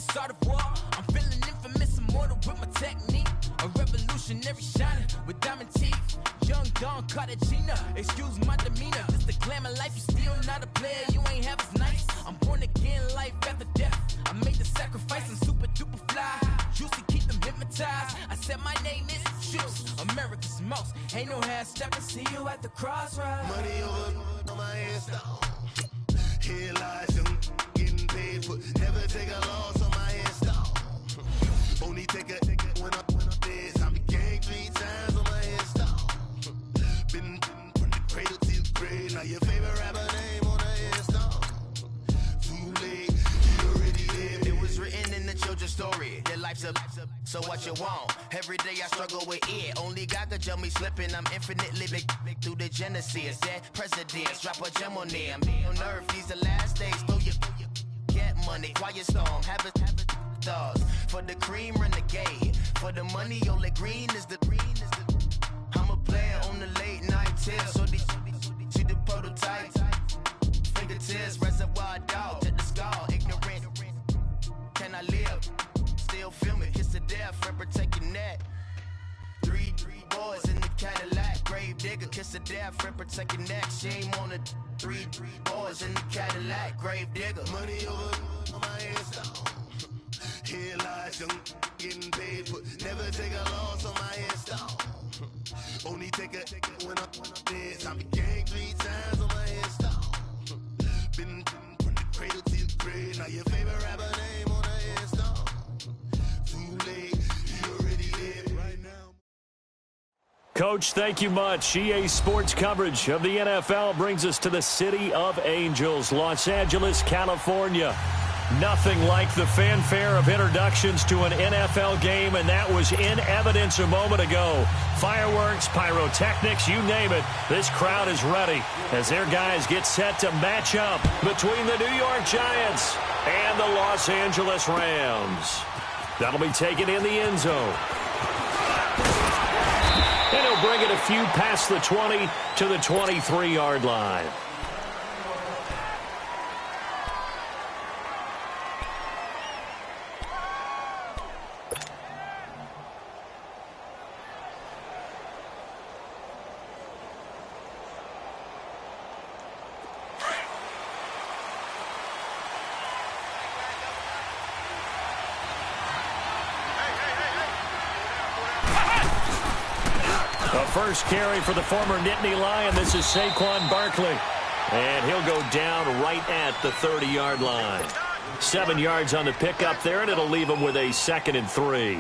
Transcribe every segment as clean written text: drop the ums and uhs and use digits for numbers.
start a war. I'm feeling infamous, immortal with my technique. A revolutionary shining with diamond teeth. Young Don Cartagena, excuse my demeanor. This the glamour life, you still not a player, you ain't half as nice. I'm born again, life after death. I made the sacrifice, I'm super duper fly. Juicy, keep them hypnotized. I said my name is Juice, America's most. Ain't no half stepping, see you at the crossroads. Money over on my headstone. Here lies young, getting paid for. Never take a loss on my headstone. Only take a when I'm dead. I be gang 3 times on my headstone. Been from the cradle to the grave. Now your favorite rapper name on the headstone. Too late, you already lived. It was written in the children's story. Their life's a so what you want? Every day I struggle with it. Only God could jump me slipping. I'm infinitely big through the genesis. Dead presidents, drop a gem on them. On earth, these the last days. Throw your get money, quiet storm. Have it thoughts. For the cream, renegade. For the money, only green is the green. I'm a player on the late night tip. So see the prototype. Fingertips, reservoir dog. To the skull, ignorant. Can I live? Still film it, kiss to death, friend protect your neck. Three boys in the Cadillac, grave digger, kiss to death, friend protect your neck. Shame on the three boys in the Cadillac, grave digger. Money over on my headstone. Here lies young, getting paid for. Never take a loss on my headstone. Only take a when I'm dead. I be gang 3 times on my headstone. Been from the cradle to the grave. Now your favorite rapper name on the headstone. Coach, thank you much. EA Sports coverage of the NFL brings us to the City of Angels, Los Angeles, California. Nothing like the fanfare of introductions to an NFL game, and that was in evidence a moment ago. Fireworks, pyrotechnics, you name it. This crowd is ready as their guys get set to match up between the New York Giants and the Los Angeles Rams. That'll be taken in the end zone. And he'll bring it a few past the 20 to the 23-yard line. First carry for the former Nittany Lion. This is Saquon Barkley. And he'll go down right at the 30-yard line. 7 yards on the pickup there, and it'll leave him with a 2nd and 3.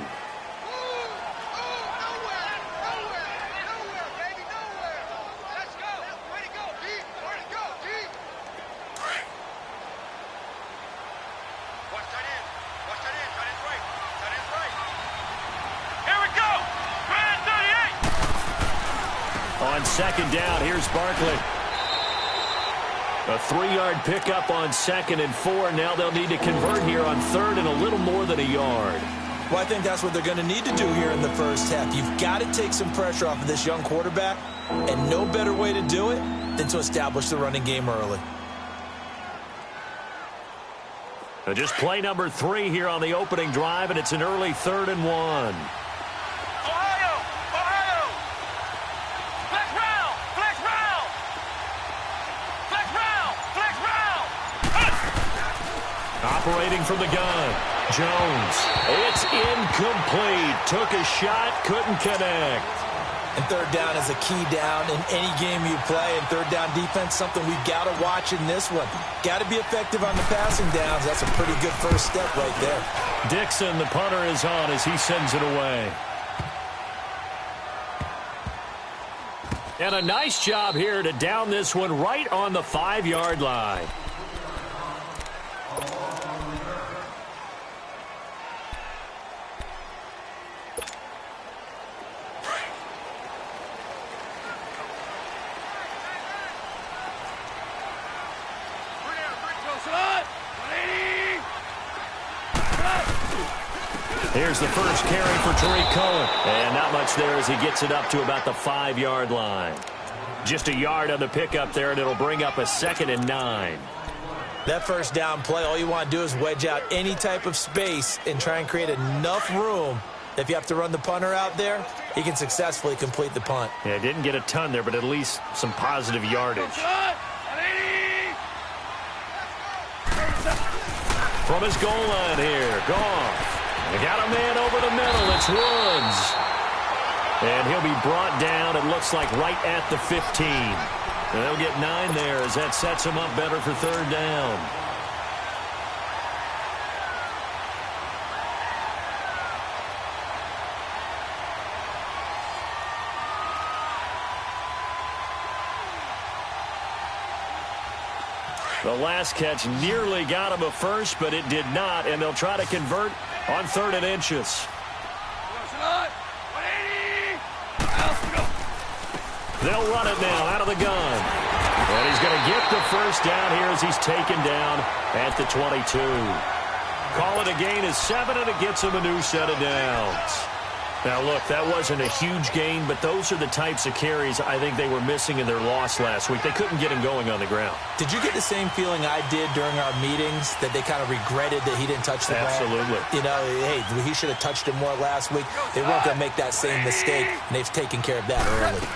On 2nd down, here's Barkley. A 3-yard pickup on 2nd and 4. Now they'll need to convert here on 3rd and a little more than a yard. Well, I think that's what they're going to need to do here in the first half. You've got to take some pressure off of this young quarterback, and no better way to do it than to establish the running game early. Just play number 3 here on the opening drive, and it's an early 3rd and 1. Operating from the gun, Jones. It's incomplete. Took a shot, couldn't connect. And 3rd down is a key down in any game you play. And 3rd down defense, something we've got to watch in this one. Got to be effective on the passing downs. That's a pretty good first step right there. Dixon, the punter, is on as he sends it away. And a nice job here to down this one right on the 5-yard line. Here's the first carry for Tariq Cohen. And not much there as he gets it up to about the 5-yard line. Just a yard on the pickup there, and it'll bring up a 2nd and 9. That first down play, all you want to do is wedge out any type of space and try and create enough room. If you have to run the punter out there, he can successfully complete the punt. Yeah, didn't get a ton there, but at least some positive yardage. From his goal line here, Goff. They got a man over the middle. It's Woods. And he'll be brought down, it looks like, right at the 15. And they'll get 9 there as that sets him up better for third down. The last catch nearly got him a first, but it did not, and they'll try to convert on 3rd and inches. They'll run it now out of the gun. And he's going to get the first down here as he's taken down at the 22. Call it a gain of 7, and it gets him a new set of downs. Now, look, that wasn't a huge gain, but those are the types of carries I think they were missing in their loss last week. They couldn't get him going on the ground. Did you get the same feeling I did during our meetings, that they kind of regretted that he didn't touch the ball? Absolutely. You know, hey, he should have touched it more last week. They weren't going to make that same mistake, and they've taken care of that early.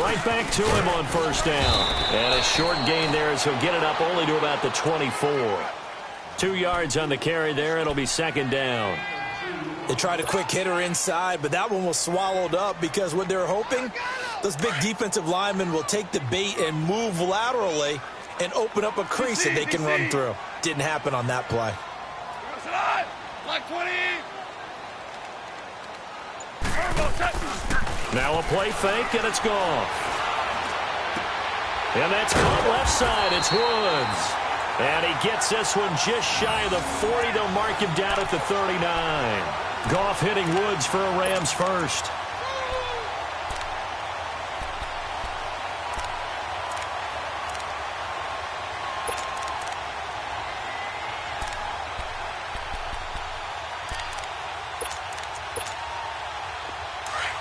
Right back to him on first down. And a short gain there as he'll get it up only to about the 24. 2 yards on the carry there. It'll be 2nd down. They tried a quick hitter inside, but that one was swallowed up because what they're hoping, those big defensive linemen will take the bait and move laterally and open up a crease that they can run through. Didn't happen on that play. Now a play fake, and it's gone. And that's caught left side. It's Woods. And he gets this one just shy of the 40. They'll mark him down at the 39. Goff hitting Woods for a Rams first.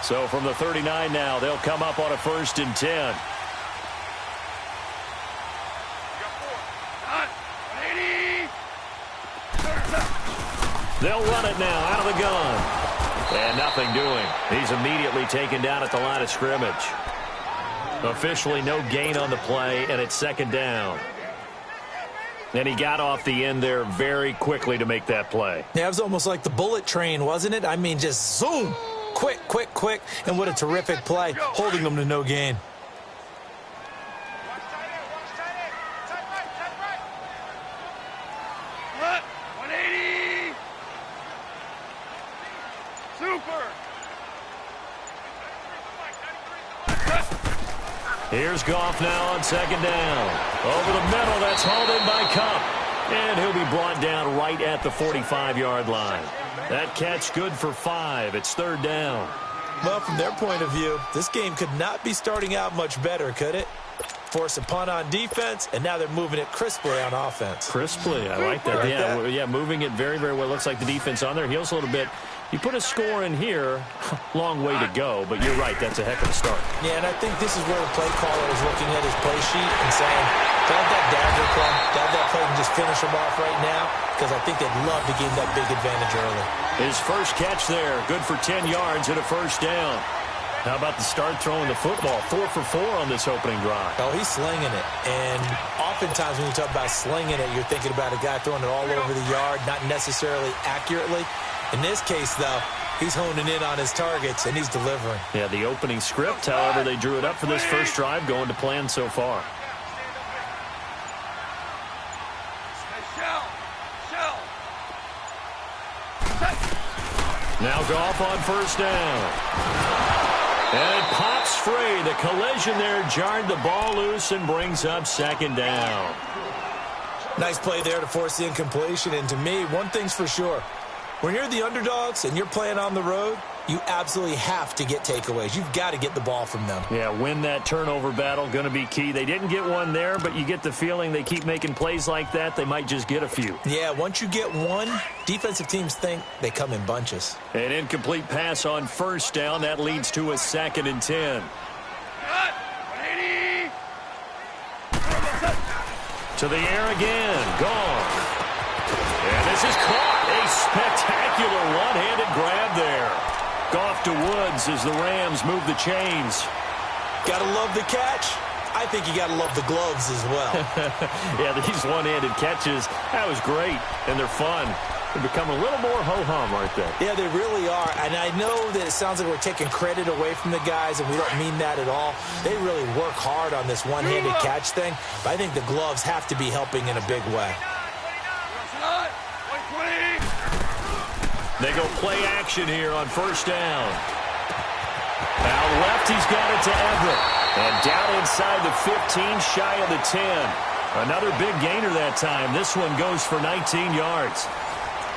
So from the 39 now, they'll come up on a 1st and 10. They'll run it now out of the gun. And nothing doing. He's immediately taken down at the line of scrimmage. Officially no gain on the play, and it's 2nd down. And he got off the end there very quickly to make that play. Yeah, it was almost like the bullet train, wasn't it? I mean, just zoom. Quick, quick, quick. And what a terrific play, holding them to no gain. Here's Goff now on 2nd down. Over the middle, that's hauled in by Kupp. And he'll be brought down right at the 45-yard line. That catch good for 5. It's 3rd down. Well, from their point of view, this game could not be starting out much better, could it? Force a punt on defense, and now they're moving it crisply on offense. Crisply, I like that. Yeah, moving it very, very well. Looks like the defense on their heels a little bit. You put a score in here, long way to go, but you're right, that's a heck of a start. Yeah, and I think this is where the play caller is looking at his play sheet and saying, grab that dagger play, grab that play and just finish them off right now, because I think they'd love to gain that big advantage early. His first catch there, good for 10 yards and a 1st down. How about the start throwing the football? 4 for 4 on this opening drive. Oh, he's slinging it. And oftentimes when you talk about slinging it, you're thinking about a guy throwing it all over the yard, not necessarily accurately. In this case, though, he's honing in on his targets, and he's delivering. Yeah, the opening script, however, they drew it up for this first drive, going to plan so far. Now Goff on 1st down. And it pops free. The collision there jarred the ball loose and brings up 2nd down. Nice play there to force the incompletion. And to me, one thing's for sure. When you're the underdogs and you're playing on the road, you absolutely have to get takeaways. You've got to get the ball from them. Yeah, win that turnover battle, going to be key. They didn't get one there, but you get the feeling they keep making plays like that, they might just get a few. Yeah, once you get one, defensive teams think they come in bunches. An incomplete pass on 1st down. That leads to a 2nd and 10. To the air again. Gone. And this is caught. A spectacular one-handed grab there. Goff to Woods as the Rams move the chains. Gotta love the catch. I think you gotta love the gloves as well. Yeah, these one-handed catches, that was great, and they're fun. They become a little more ho-hum, aren't they? Yeah, they really are. And I know that it sounds like we're taking credit away from the guys, and we don't mean that at all. They really work hard on this one-handed catch thing, but I think the gloves have to be helping in a big way. They go play action here on first down. Out left, he's got it to Everett. And down inside the 15, shy of the 10. Another big gainer that time. This one goes for 19 yards.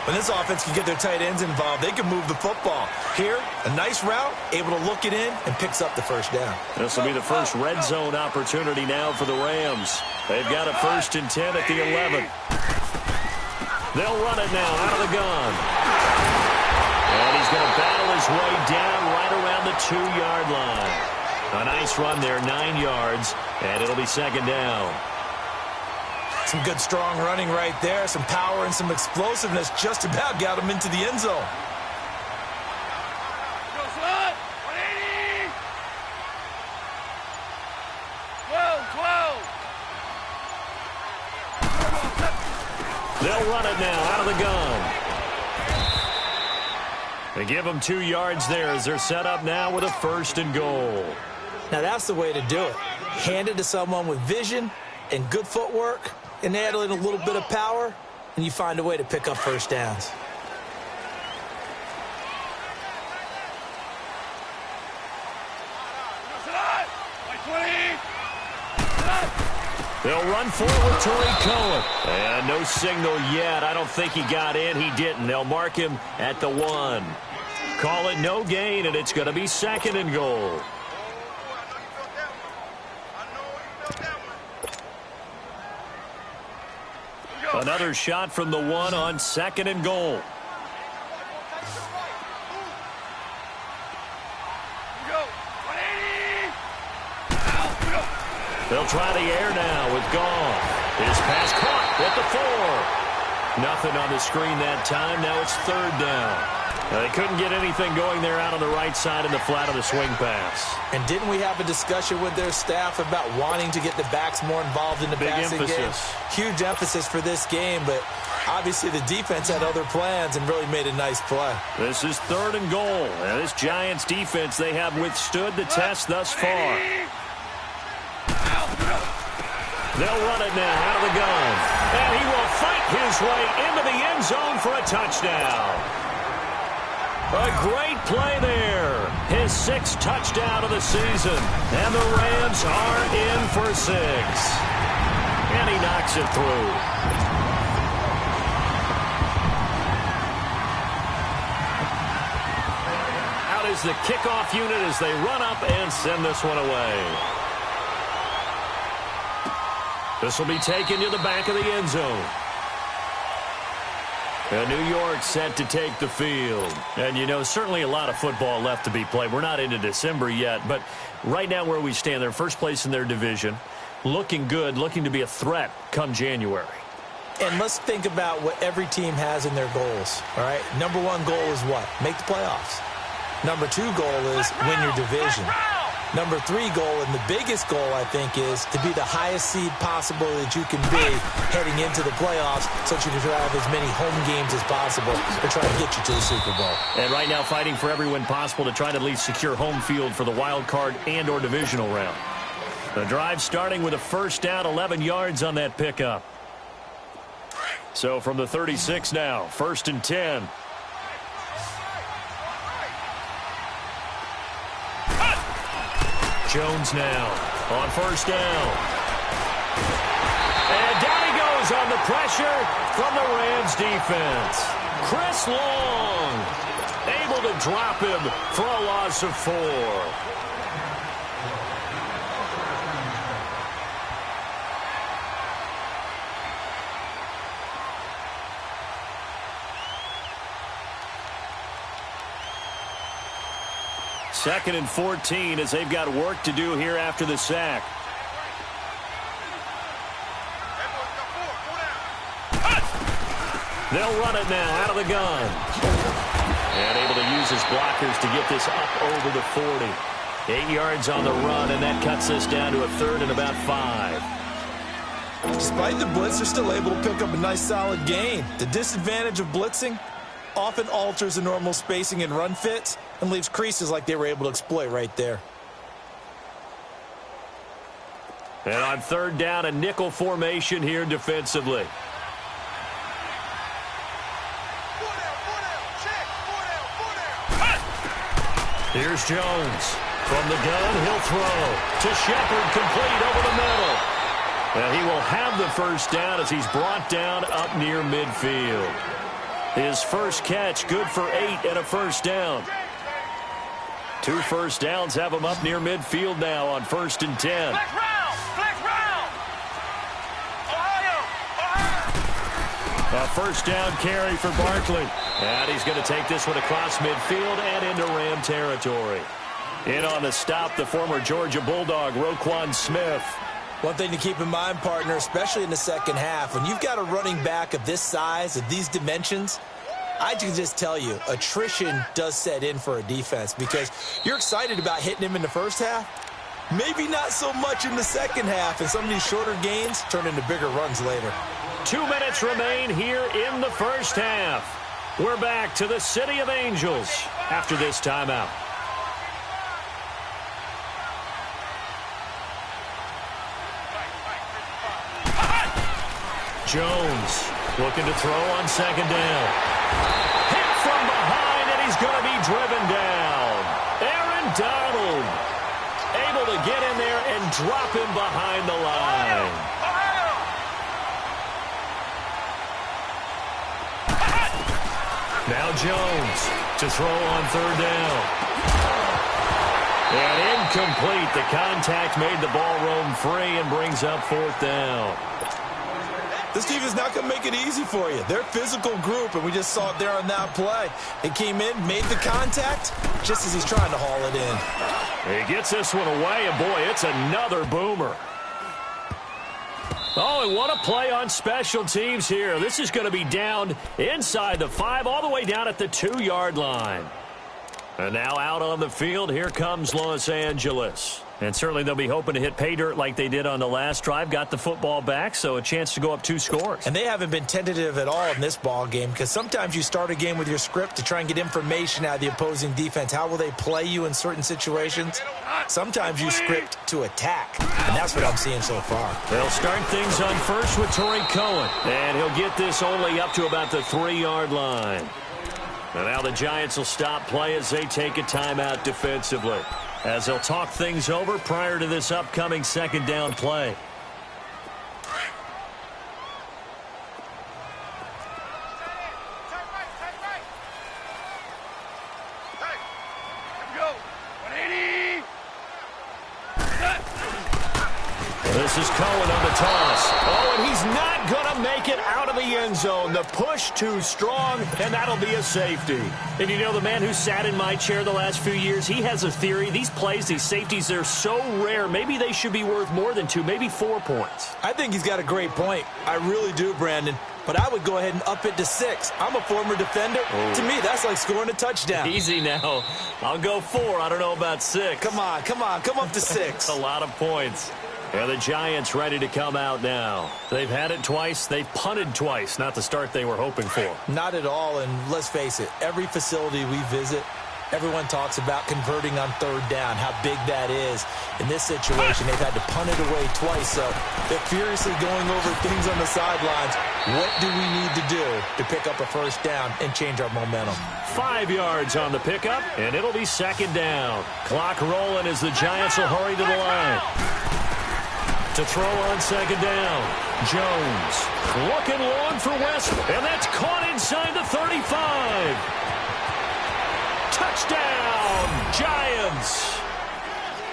When this offense can get their tight ends involved, they can move the football. Here, a nice route, able to look it in, and picks up the first down. This will be the first red zone opportunity now for the Rams. They've got a 1st and 10 at the 11. They'll run it now out of the gun. And he's going to battle his way down right around the 2-yard line. A nice run there, 9 yards, and it'll be 2nd down. Some good, strong running right there. Some power and some explosiveness just about got him into the end zone. They'll run it now out of the gun. They give them 2 yards there as they're set up now with a 1st and goal. Now that's the way to do it. Hand it to someone with vision and good footwork, and add in a little bit of power, and you find a way to pick up first downs. They'll run forward to Tariq Cohen. And no signal yet. I don't think he got in. He didn't. They'll mark him at the 1. Call it no gain, and it's going to be 2nd and goal. Another shot from the 1 on 2nd and goal. They'll try the air now with Goff. His pass caught at the 4. Nothing on the screen that time. Now it's 3rd down. Now they couldn't get anything going there out on the right side in the flat of the swing pass. And didn't we have a discussion with their staff about wanting to get the backs more involved in the passing game? Huge emphasis for this game, but obviously the defense had other plans and really made a nice play. This is 3rd and goal. And this Giants defense, they have withstood the test thus far. They'll run it now out of the gun. And he will fight his way into the end zone for a touchdown. A great play there. His 6th touchdown of the season. And the Rams are in for 6. And he knocks it through. Out is the kickoff unit as they run up and send this one away. This will be taken to the back of the end zone. And New York set to take the field. And, you know, certainly a lot of football left to be played. We're not into December yet, but right now where we stand, they're first place in their division. Looking good, looking to be a threat come January. And let's think about what every team has in their goals, all right? Number 1 goal is what? Make the playoffs. Number 2 goal is win your division. Number 3 goal, and the biggest goal, I think, is to be the highest seed possible that you can be heading into the playoffs so that you can have as many home games as possible to try to get you to the Super Bowl. And right now fighting for every win possible to try to at least secure home field for the wild card and or divisional round. The drive starting with a 1st down, 11 yards on that pickup. So from the 36 now, 1st and 10. Jones now on 1st down. And down he goes on the pressure from the Rams defense. Chris Long able to drop him for a loss of 4. Second and 14 as they've got work to do here after the sack. They'll run it now out of the gun. And able to use his blockers to get this up over the 40. 8 yards on the run, and that cuts this down to a 3rd and about 5. Despite the blitz, they're still able to pick up a nice solid gain. The disadvantage of blitzing often alters the normal spacing and run fits and leaves creases like they were able to exploit right there. And on 3rd down, a nickel formation here defensively. Here's Jones. From the gun, he'll throw to Shepard, complete over the middle. And he will have the first down as he's brought down up near midfield. His first catch, good for 8 and a first down. 2 first downs have him up near midfield now on 1st and 10. Flex round! Ohio! A first down carry for Barkley. And he's going to take this one across midfield and into Ram territory. In on the stop, the former Georgia Bulldog, Roquan Smith. One thing to keep in mind, partner, especially in the second half, when you've got a running back of this size, of these dimensions, I can just tell you, attrition does set in for a defense because you're excited about hitting him in the first half. Maybe not so much in the second half, and some of these shorter gains turn into bigger runs later. 2 minutes remain here in the first half. We're back to the City of Angels after this timeout. Jones looking to throw on 2nd down. Hit from behind, and he's going to be driven down. Aaron Donald able to get in there and drop him behind the line. Now Jones to throw on 3rd down. And incomplete. The contact made the ball roam free and brings up 4th down. This team is not going to make it easy for you. They're a physical group, and we just saw it there on that play. He came in, made the contact, just as he's trying to haul it in. He gets this one away, and boy, it's another boomer. Oh, and what a play on special teams here. This is going to be down inside the 5, all the way down at the 2-yard line. And now out on the field, here comes Los Angeles. And certainly they'll be hoping to hit pay dirt like they did on the last drive. Got the football back, so a chance to go up 2 scores. And they haven't been tentative at all in this ball game because sometimes you start a game with your script to try and get information out of the opposing defense. How will they play you in certain situations? Sometimes you script to attack, and that's what I'm seeing so far. They'll start things on first with Torrey Cohen, and he'll get this only up to about the 3-yard line. And now the Giants will stop play as they take a timeout defensively, as they'll talk things over prior to this upcoming 2nd down play. This is Cohen on the toss. Oh, and he's not going to make it out of the end zone. The push too strong, and that'll be a safety. And you know, the man who sat in my chair the last few years, he has a theory. These plays, these safeties, they're so rare. Maybe they should be worth more than 2, maybe 4 points. I think he's got a great point. I really do, Brandon. But I would go ahead and up it to 6. I'm a former defender. Oh. To me, that's like scoring a touchdown. Easy now. I'll go 4. I don't know about 6. Come on. Come up to 6. A lot of points. And the Giants ready to come out now. They've had it twice. They've punted twice. Not the start they were hoping for. Not at all. And let's face it, every facility we visit, everyone talks about converting on 3rd down, how big that is. In this situation, they've had to punt it away twice. So they're furiously going over things on the sidelines. What do we need to do to pick up a first down and change our momentum? 5 yards on the pickup, and it'll be 2nd down. Clock rolling as the Giants will hurry to the line. To throw on 2nd down. Jones looking long for West, and that's caught inside the 35. Touchdown, Giants.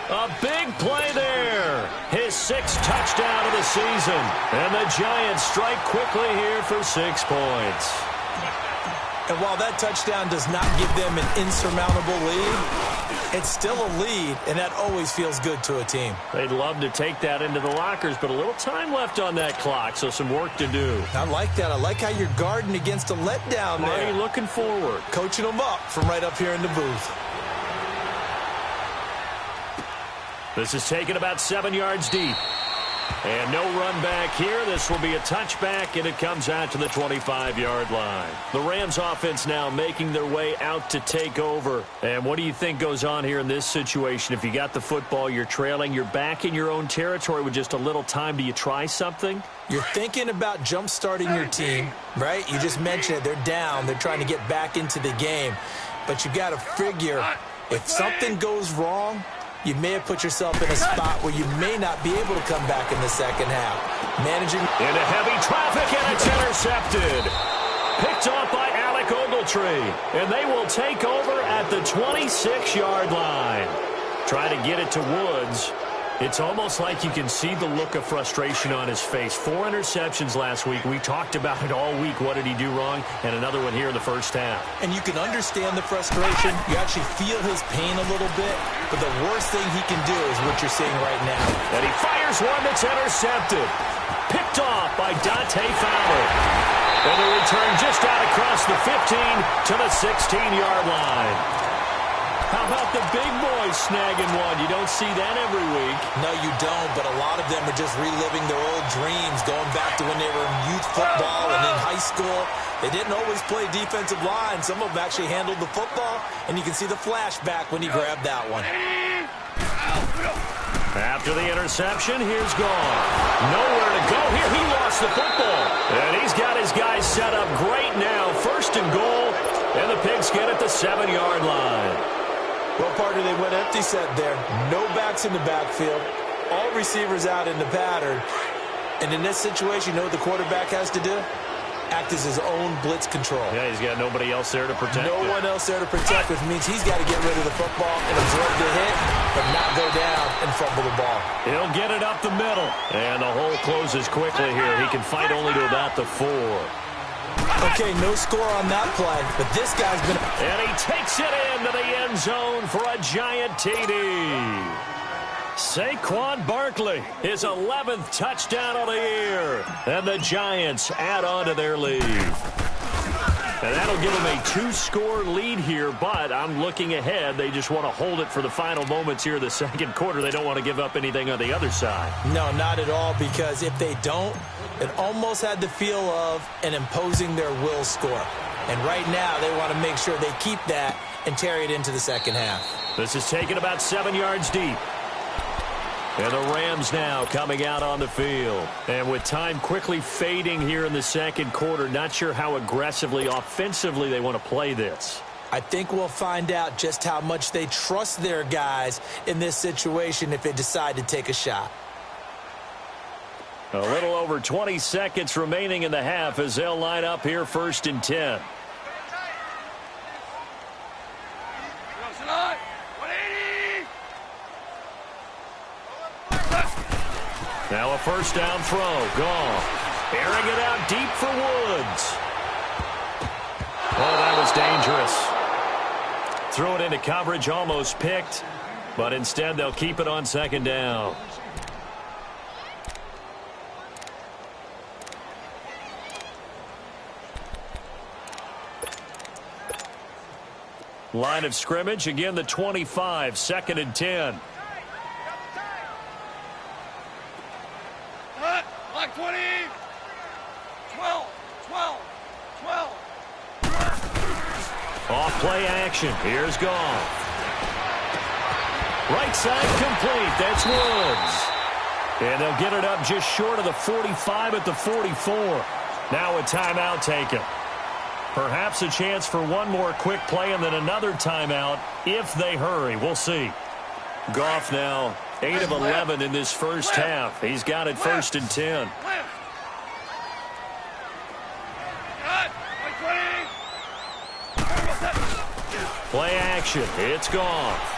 A big play there. His 6th touchdown of the season. And the Giants strike quickly here for 6 points. And while that touchdown does not give them an insurmountable lead, It's still a lead, and that always feels good to a team. They'd love to take that into the lockers, but a little time left on that clock, so some work to do. I like that. I like how you're guarding against a letdown there. Marty looking forward. Coaching them up from right up here in the booth. This is taken about 7 yards deep. And no run back here. This will be a touchback, and it comes out to the 25-yard line. The Rams offense now making their way out to take over. And what do you think goes on here in this situation? If you got the football, you're trailing, you're back in your own territory with just a little time. Do you try something? You're thinking about jump-starting your team, right? You just mentioned it. They're down. They're trying to get back into the game. But you got to figure, if something goes wrong, you may have put yourself in a spot where you may not be able to come back in the second half. Managing into heavy traffic, and it's intercepted. Picked off by Alec Ogletree. And they will take over at the 26-yard line. Try to get it to Woods. It's almost like you can see the look of frustration on his face. 4 interceptions last week. We talked about it all week. What did he do wrong? And another one here in the first half. And you can understand the frustration. You actually feel his pain a little bit. But the worst thing he can do is what you're seeing right now. And he fires one that's intercepted. Picked off by Dante Fowler. And the return just out across the 15 to the 16-yard line. How about the big boys snagging one? You don't see that every week. No, you don't, but a lot of them are just reliving their old dreams, going back to when they were in youth football and in high school. They didn't always play defensive line. Some of them actually handled the football, and you can see the flashback when he grabbed that one. After the interception, here's gone. Nowhere to go here. He lost the football. And he's got his guys set up great now. First and goal, and the Pigs get at the 7-yard line. Well, partner, they went empty set there. No backs in the backfield. All receivers out in the pattern. And in this situation, you know what the quarterback has to do? Act as his own blitz control. Yeah, he's got nobody else there to protect No one else there to protect, which means he's got to get rid of the football and absorb the hit, but not go down and fumble the ball. He'll get it up the middle. And the hole closes quickly here. He can fight only to about the 4. Okay, no score on that play, but this guy's been... And he takes it into the end zone for a giant TD. Saquon Barkley, his 11th touchdown of the year. And the Giants add on to their lead. And that'll give them a 2-score lead here, but I'm looking ahead. They just want to hold it for the final moments here of the second quarter. They don't want to give up anything on the other side. No, not at all, because if they don't, it almost had the feel of an imposing their will score. And right now, they want to make sure they keep that and carry it into the second half. This is taken about 7 yards deep. And the Rams now coming out on the field. And with time quickly fading here in the second quarter, not sure how aggressively, offensively they want to play this. I think we'll find out just how much they trust their guys in this situation if they decide to take a shot. A little over 20 seconds remaining in the half as they'll line up here 1st and 10. Now a first down throw. Gone. Airing it out deep for Woods. Oh, that was dangerous. Threw it into coverage, almost picked. But instead, they'll keep it on 2nd down. Line of scrimmage, again the 25, 2nd and 10. Like 20, 12. Off play action, here's Goff. Right side complete, that's Woods. And they'll get it up just short of the 45 at the 44. Now a timeout taken. Perhaps a chance for one more quick play and then another timeout if they hurry. We'll see. Goff now 8 of 11 in this first half. He's got it 1st and 10. Play action. It's Goff.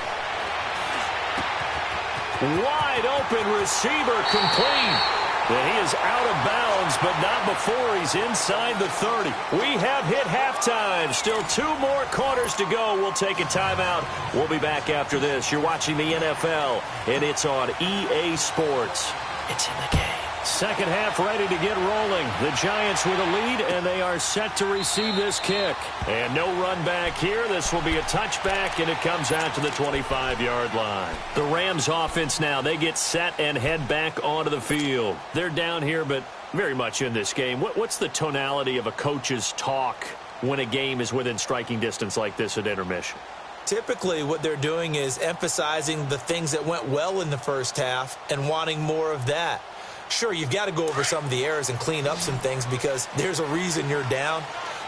Wide open receiver complete. He is out of bounds, but not before he's inside the 30. We have hit halftime. Still 2 more quarters to go. We'll take a timeout. We'll be back after this. You're watching the NFL, and it's on EA Sports. It's in the game. Second half ready to get rolling. The Giants with a lead, and they are set to receive this kick. And no run back here. This will be a touchback, and it comes out to the 25-yard line. The Rams offense now, they get set and head back onto the field. They're down here, but very much in this game. What's the tonality of a coach's talk when a game is within striking distance like this at intermission? Typically, what they're doing is emphasizing the things that went well in the first half and wanting more of that. Sure, you've got to go over some of the errors and clean up some things because there's a reason you're down.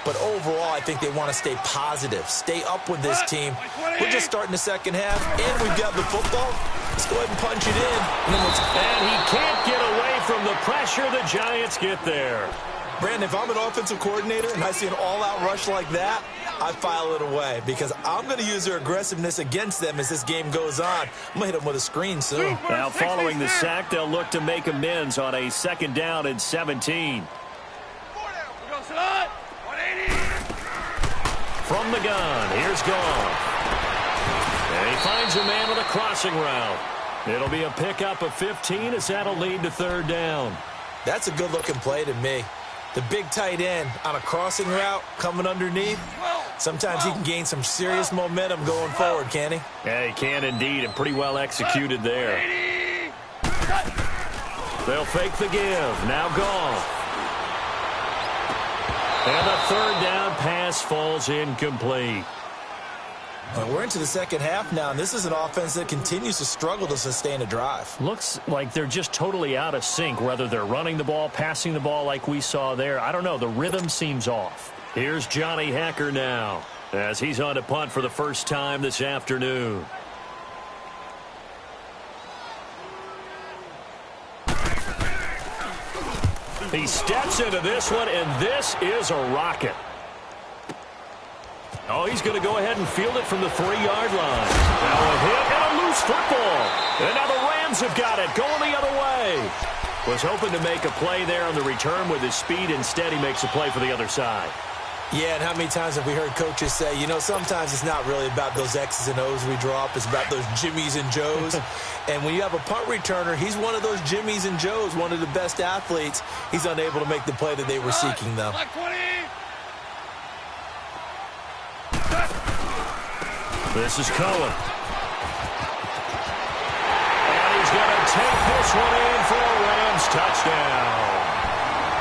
But overall, I think they want to stay positive, stay up with this team. We're just starting the second half, and we've got the football. Let's go ahead and punch it in. And he can't get away from the pressure. The Giants get there. Brandon, if I'm an offensive coordinator and I see an all-out rush like that, I file it away because I'm going to use their aggressiveness against them as this game goes on. I'm going to hit them with a screen soon. Now, following the sack, they'll look to make amends on a 2nd down and 17. From the gun, here's Goff. And he finds a man with a crossing route. It'll be a pickup of 15 as that'll lead to 3rd down. That's a good-looking play to me. The big tight end on a crossing route coming underneath. Sometimes he can gain some serious momentum going forward, can't he? Yeah, he can indeed, and pretty well executed there. They'll fake the give. Now Goff. And the 3rd down pass falls incomplete. We're into the second half now, and this is an offense that continues to struggle to sustain a drive. Looks like they're just totally out of sync, whether they're running the ball, passing the ball like we saw there. I don't know. The rhythm seems off. Here's Johnny Hacker now as he's on to punt for the first time this afternoon. He steps into this one, and this is a rocket. Oh, he's going to go ahead and field it from the 3-yard line. Now a hit and a loose football. And now the Rams have got it, going the other way. Was hoping to make a play there on the return with his speed. Instead, he makes a play for the other side. Yeah, and how many times have we heard coaches say, you know, sometimes it's not really about those X's and O's we draw up. It's about those Jimmies and Joes. And when you have a punt returner, he's one of those Jimmies and Joes, one of the best athletes. He's unable to make the play that they were seeking, though. This is Cohen. And he's going to take this one in for a Rams touchdown.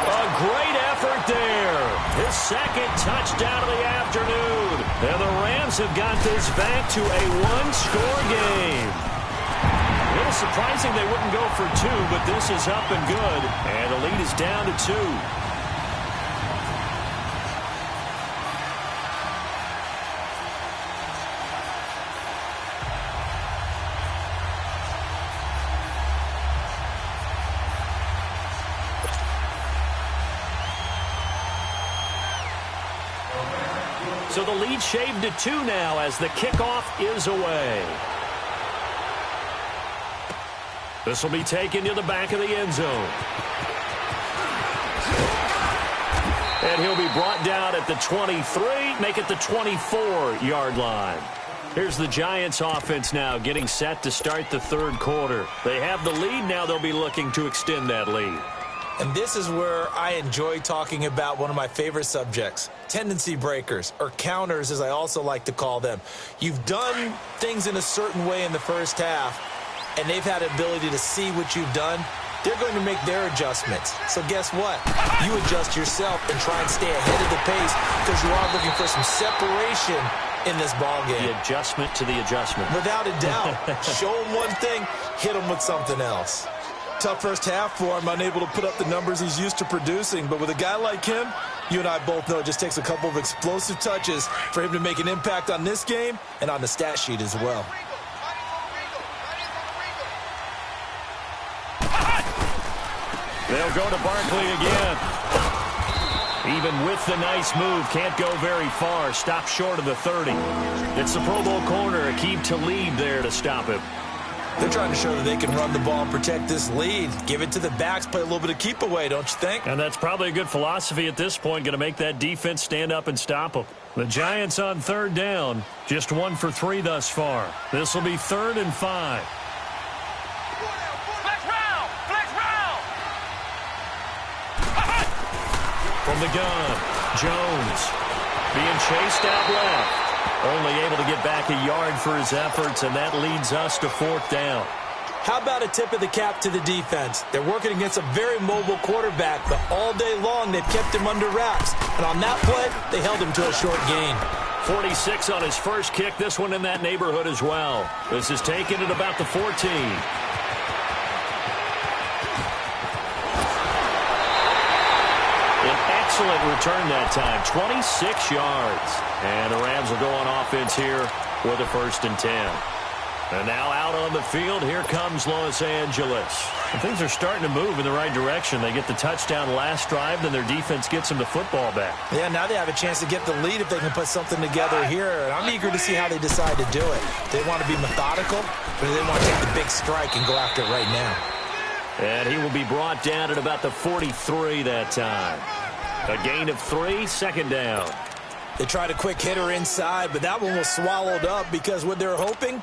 A great effort there. His 2nd touchdown of the afternoon. And the Rams have got this back to a 1-score game. A little surprising they wouldn't go for 2, but this is up and good. And the lead is down to 2. So the lead shaved to 2 now as the kickoff is away. This will be taken to the back of the end zone. And he'll be brought down at the 23, make it the 24-yard line. Here's the Giants offense now getting set to start the 3rd quarter. They have the lead now. They'll be looking to extend that lead. And this is where I enjoy talking about one of my favorite subjects, tendency breakers, or counters as I also like to call them. You've done things in a certain way in the first half, and they've had the ability to see what you've done. They're going to make their adjustments. So guess what? You adjust yourself and try and stay ahead of the pace because you are looking for some separation in this ballgame. The adjustment to the adjustment. Without a doubt. Show them one thing, hit them with something else. Tough first half for him, unable to put up the numbers he's used to producing. But with a guy like him, you and I both know it just takes a couple of explosive touches for him to make an impact on this game and on the stat sheet as well. They'll go to Barkley again. Even with the nice move, can't go very far. Stop short of the 30. It's the Pro Bowl corner, Aqib Talib there to stop him. They're trying to show that they can run the ball and protect this lead. Give it to the backs, play a little bit of keep away, don't you think? And that's probably a good philosophy at this point, going to make that defense stand up and stop them. The Giants on third down, just 1 for 3 thus far. This will be 3rd and 5. From the gun, Jones being chased out left. Only able to get back a yard for his efforts, and that leads us to 4th down. How about a tip of the cap to the defense? They're working against a very mobile quarterback, but all day long they've kept him under wraps. And on that play, they held him to a short gain. 46 on his first kick, this one in that neighborhood as well. This is taken at about the 14. Excellent return that time, 26 yards. And the Rams will go on offense here with a 1st and 10. And now out on the field, here comes Los Angeles. And things are starting to move in the right direction. They get the touchdown last drive, then their defense gets them the football back. Yeah, now they have a chance to get the lead if they can put something together here. And I'm eager to see how they decide to do it. They want to be methodical, but they want to take the big strike and go after it right now. And he will be brought down at about the 43 that time. A gain of 3, 2nd down. They tried a quick hitter inside, but that one was swallowed up because what they're hoping,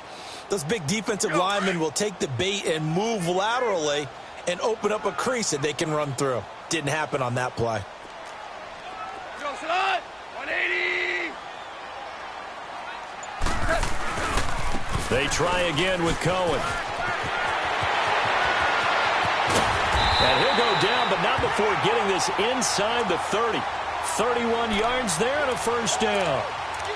those big defensive linemen will take the bait and move laterally and open up a crease that they can run through. Didn't happen on that play. 180. They try again with Cohen. And he'll go down, but not before getting this inside the 30. 31 yards there and a 1st down.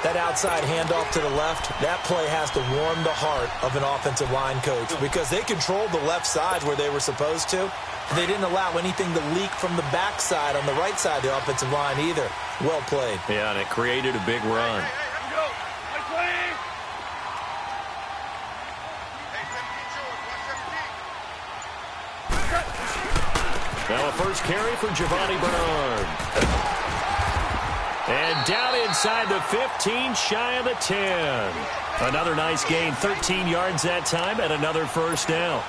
That outside handoff to the left, that play has to warm the heart of an offensive line coach because they controlled the left side where they were supposed to. They didn't allow anything to leak from the backside on the right side of the offensive line either. Well played. Yeah, and it created a big run. Now a first carry for Giovanni Bernard. And down inside the 15, shy of the 10. Another nice gain, 13 yards that time, and another 1st down.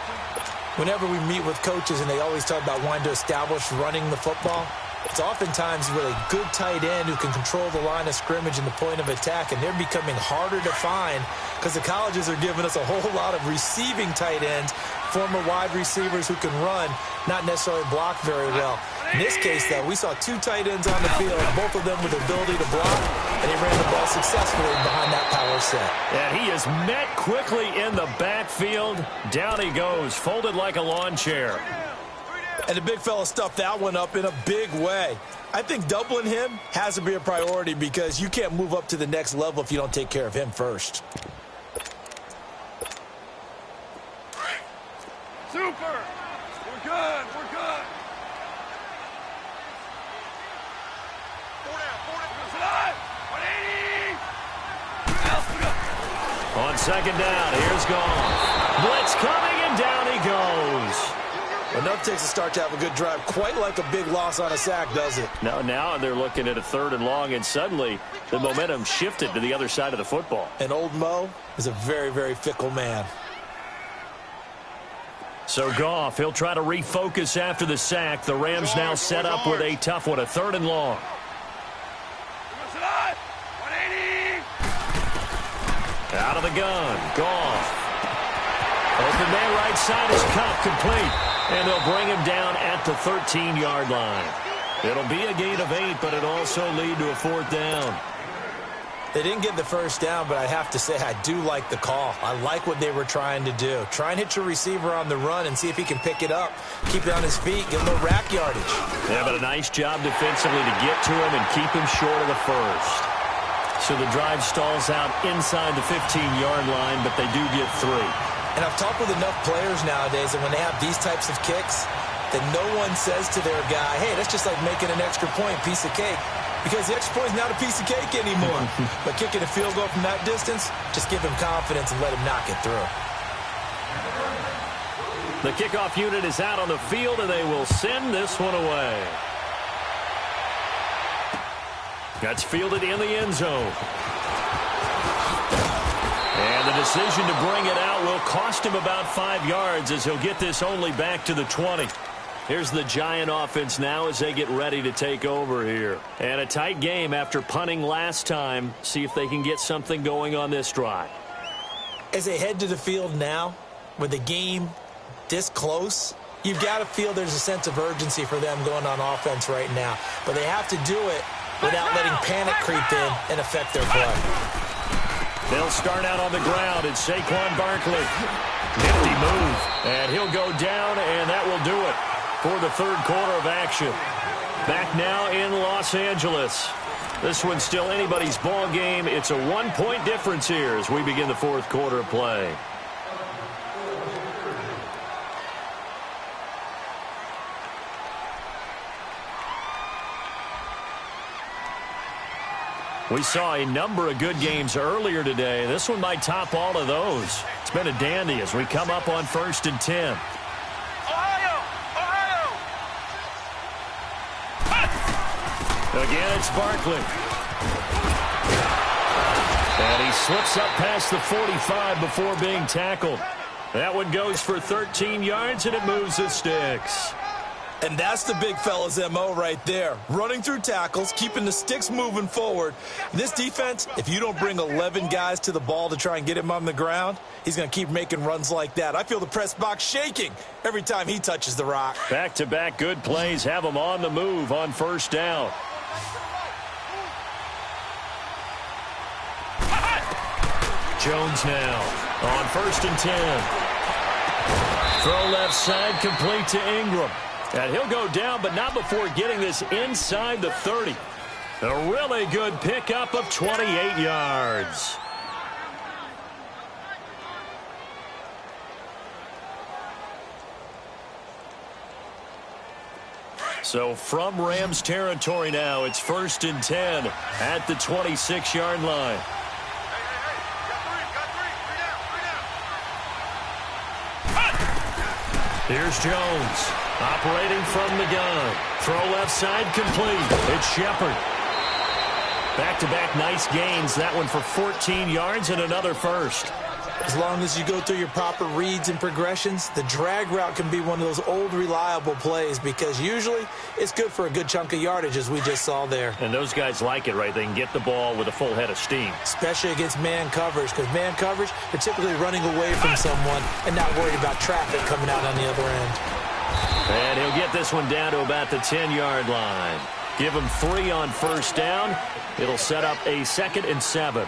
Whenever we meet with coaches and they always talk about wanting to establish running the football, it's oftentimes with a good tight end who can control the line of scrimmage and the point of attack, and they're becoming harder to find because the colleges are giving us a whole lot of receiving tight ends, former wide receivers who can run, not necessarily block very well. In this case, though, we saw 2 tight ends on the field, both of them with the ability to block, and he ran the ball successfully behind that power set. And he is met quickly in the backfield. Down he goes, folded like a lawn chair. And the big fella stuffed that one up in a big way. I think doubling him has to be a priority because you can't move up to the next level if you don't take care of him first. Super. We're good. We're good. On 2nd down, here's Goff. Blitz coming, and down he goes. Enough takes a start to have a good drive. Quite like a big loss on a sack, does it? Now they're looking at a 3rd and long, and suddenly the momentum shifted to the other side of the football. And old Mo is a very, very fickle man. So Goff, he'll try to refocus after the sack. The Rams now set up with a tough one, a 3rd and long. Out of the gun, Goff. Open man right side is cut, complete. And they'll bring him down at the 13-yard line. It'll be a gain of 8, but it'll also lead to a 4th down. They didn't get the 1st down, but I have to say I do like the call. I like what they were trying to do. Try and hit your receiver on the run and see if he can pick it up. Keep it on his feet, get a little rack yardage. Yeah, but a nice job defensively to get to him and keep him short of the 1st. So the drive stalls out inside the 15-yard line, but they do get 3. And I've talked with enough players nowadays that when they have these types of kicks, that no one says to their guy, hey, that's just like making an extra point, piece of cake. Because the extra point is not a piece of cake anymore. But kicking a field goal from that distance, just give him confidence and let him knock it through. The kickoff unit is out on the field, and they will send this one away. That's fielded in the end zone. And the decision to bring it out will cost him about 5 yards as he'll get this only back to the 20. Here's the Giant offense now as they get ready to take over here. And a tight game after punting last time. See if they can get something going on this drive. As they head to the field now, with the game this close, you've got to feel there's a sense of urgency for them going on offense right now. But they have to do it without letting panic creep in and affect their play. They'll start out on the ground. It's Saquon Barkley. Nifty move. And he'll go down, and that will do it for the third quarter of action. Back now in Los Angeles. This one's still anybody's ball game. It's a 1-point difference here as we begin the fourth quarter of play. We saw a number of good games earlier today. This one might top all of those. It's been a dandy as we come up on 1st and 10. Again, it's Barkley. And he slips up past the 45 before being tackled. That one goes for 13 yards, and it moves the sticks. And that's the big fella's MO right there. Running through tackles, keeping the sticks moving forward. This defense, if you don't bring 11 guys to the ball to try and get him on the ground, he's going to keep making runs like that. I feel the press box shaking every time he touches the rock. Back-to-back good plays have him on the move on first down. Jones now on 1st and 10. Throw left side, complete to Ingram. And he'll go down, but not before getting this inside the 30. A really good pickup of 28 yards. So from Rams territory now, it's 1st and 10 at the 26-yard line. Here's Jones. Operating from the gun. Throw left side complete. It's Shepard. Back-to-back nice gains. That one for 14 yards and another first. As long as you go through your proper reads and progressions, the drag route can be one of those old reliable plays because usually it's good for a good chunk of yardage as we just saw there. And those guys like it, right? They can get the ball with a full head of steam. Especially against man coverage because man coverage, they're typically running away from someone and not worried about traffic coming out on the other end. And he'll get this one down to about the 10-yard line. Give him 3 on first down. It'll set up a 2nd and 7.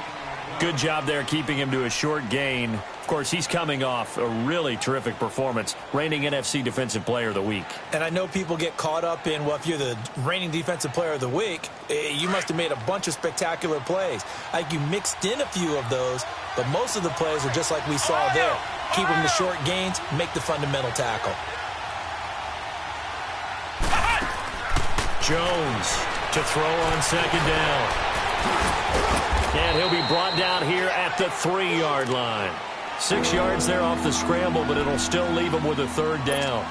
Good job there keeping him to a short gain. Of course, he's coming off a really terrific performance, reigning NFC Defensive Player of the Week. And I know people get caught up in, well, if you're the reigning Defensive Player of the Week, you must have made a bunch of spectacular plays. I think you mixed in a few of those, but most of the plays are just like we saw there. Keep them to short gains, make the fundamental tackle. Jones to throw on 2nd down. And he'll be brought down here at the 3-yard line. 6 yards there off the scramble, but it'll still leave him with a 3rd down.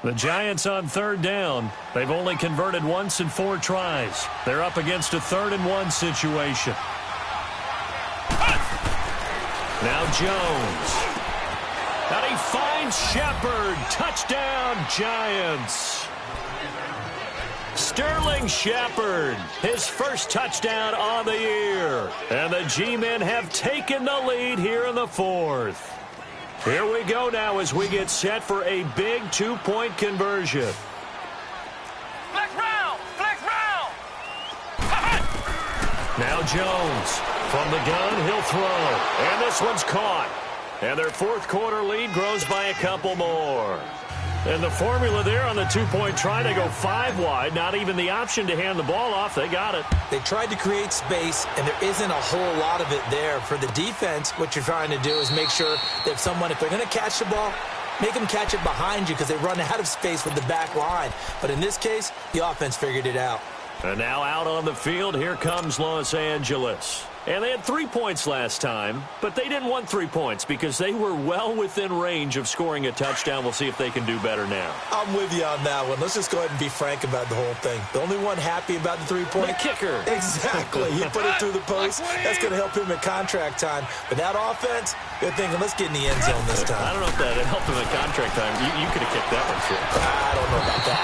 The Giants on 3rd down. They've only converted once in 4 tries. They're up against a 3rd and 1 situation. Now Jones. And he finds Shepard. Touchdown, Giants. Sterling Shepard, his first touchdown on the year. And the G-men have taken the lead here in the 4th. Here we go now as we get set for a big 2-point conversion. Flex round! Flex round! Now Jones. From the gun, he'll throw. And this one's caught. And their 4th quarter lead grows by a couple more. And the formula there on the 2-point try to go 5 wide. Not even the option to hand the ball off. They got it. They tried to create space, and there isn't a whole lot of it there. For the defense, what you're trying to do is make sure that if they're going to catch the ball, make them catch it behind you because they run out of space with the back line. But in this case, the offense figured it out. And now out on the field, here comes Los Angeles. And they had 3 points last time, but they didn't want 3 points because they were well within range of scoring a touchdown. We'll see if they can do better now. I'm with you on that one. Let's just go ahead and be frank about the whole thing. The only one happy about the 3-point? The kicker. Exactly. He put it through the post. That's going to help him at contract time. But that offense, they're thinking, let's get in the end zone this time. I don't know if that helped him at contract time. You could have kicked that one, too. I don't know about that.